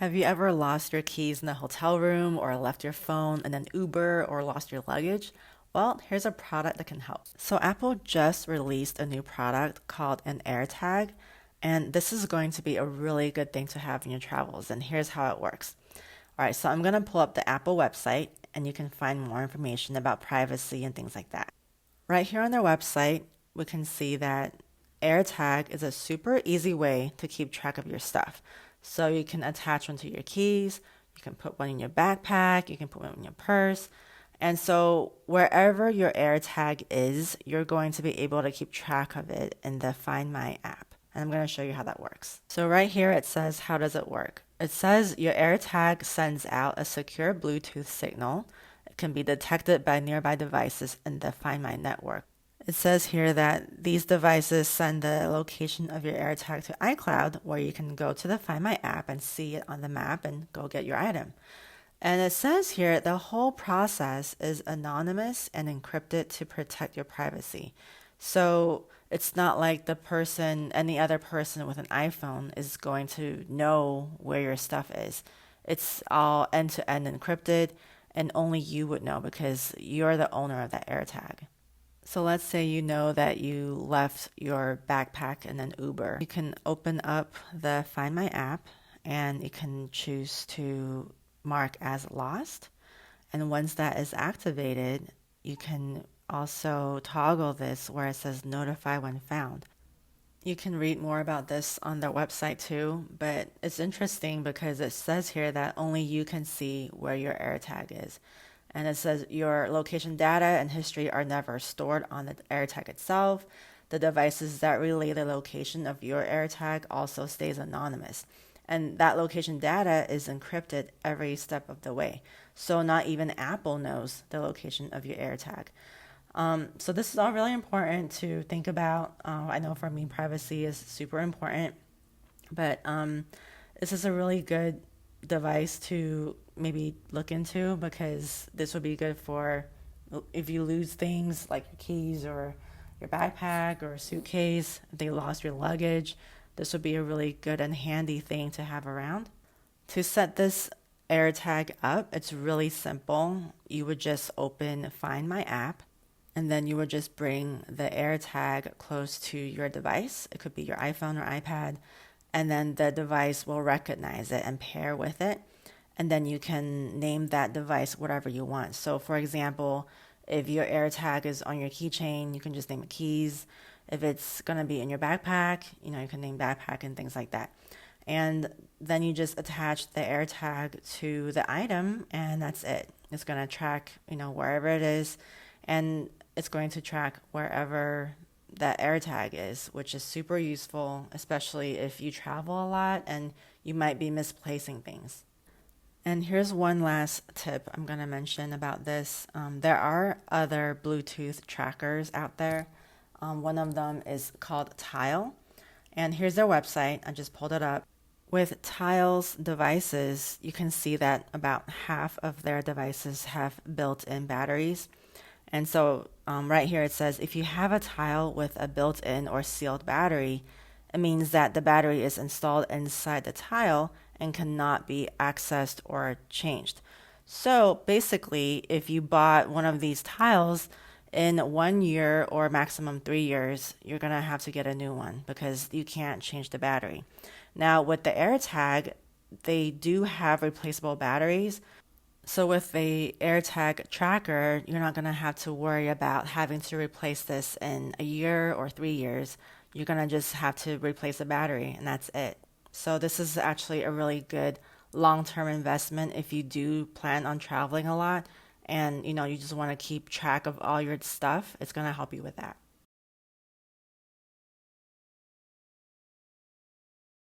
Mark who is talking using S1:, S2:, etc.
S1: Have you ever lost your keys in the hotel room or left your phone in an Uber or lost your luggage? Well, here's a product that can help. So Apple just released a new product called an AirTag, and this is going to be a really good thing to have in your travels. And here's how it works. All right, so I'm going to pull up the Apple website and you can find more information about privacy and things like that. Right here on their website, we can see that AirTag is a super easy way to keep track of your stuff. So you can attach one to your keys, you can put one in your backpack, you can put one in your purse. And so wherever your AirTag is, you're going to be able to keep track of it in the Find My app. And I'm going to show you how that works. So right here it says, how does it work? It says your AirTag sends out a secure Bluetooth signal. It can be detected by nearby devices in the Find My network. It says here that these devices send the location of your AirTag to iCloud, where you can go to the Find My app and see it on the map and go get your item. And it says here the whole process is anonymous and encrypted to protect your privacy. So it's not like any other person with an iPhone is going to know where your stuff is. It's all end-to-end encrypted, and only you would know because you're the owner of that AirTag. So let's say you know that you left your backpack in an Uber. You can open up the Find My app and you can choose to mark as lost. And once that is activated, you can also toggle this where it says notify when found. You can read more about this on their website too, but it's interesting because it says here that only you can see where your AirTag is. And it says your location data and history are never stored on the AirTag itself. The devices that relay the location of your AirTag also stays anonymous. And that location data is encrypted every step of the way. So not even Apple knows the location of your AirTag. So this is all really important to think about. I know for me, privacy is super important, but this is a really good device to maybe look into, because this would be good for if you lose things like your keys or your backpack or suitcase, if they lost your luggage. This would be a really good and handy thing to have around. To set this AirTag up, it's really simple. You would just open Find My app, and then you would just bring the AirTag close to your device. It could be your iPhone or iPad, and then the device will recognize it and pair with it. And then you can name that device whatever you want. So for example, if your AirTag is on your keychain, you can just name it keys. If it's going to be in your backpack, you can name backpack and things like that. And then you just attach the AirTag to the item, and that's it. It's going to track, wherever it is, and it's going to track wherever that AirTag is, which is super useful, especially if you travel a lot and you might be misplacing things. And here's one last tip I'm going to mention about this. There are other Bluetooth trackers out there. One of them is called Tile. And here's their website. I just pulled it up. With Tile's devices, you can see that about half of their devices have built-in batteries. And so right here it says if you have a Tile with a built-in or sealed battery, it means that the battery is installed inside the Tile and cannot be accessed or changed. So basically, if you bought one of these tiles in 1 year or maximum 3 years, you're going to have to get a new one because you can't change the battery. Now with the AirTag, they do have replaceable batteries. So with the AirTag tracker, you're not going to have to worry about having to replace this in a year or 3 years. You're going to just have to replace the battery, and that's it. So this is actually a really good long-term investment if you do plan on traveling a lot and you just want to keep track of all your stuff. It's going to help you with that.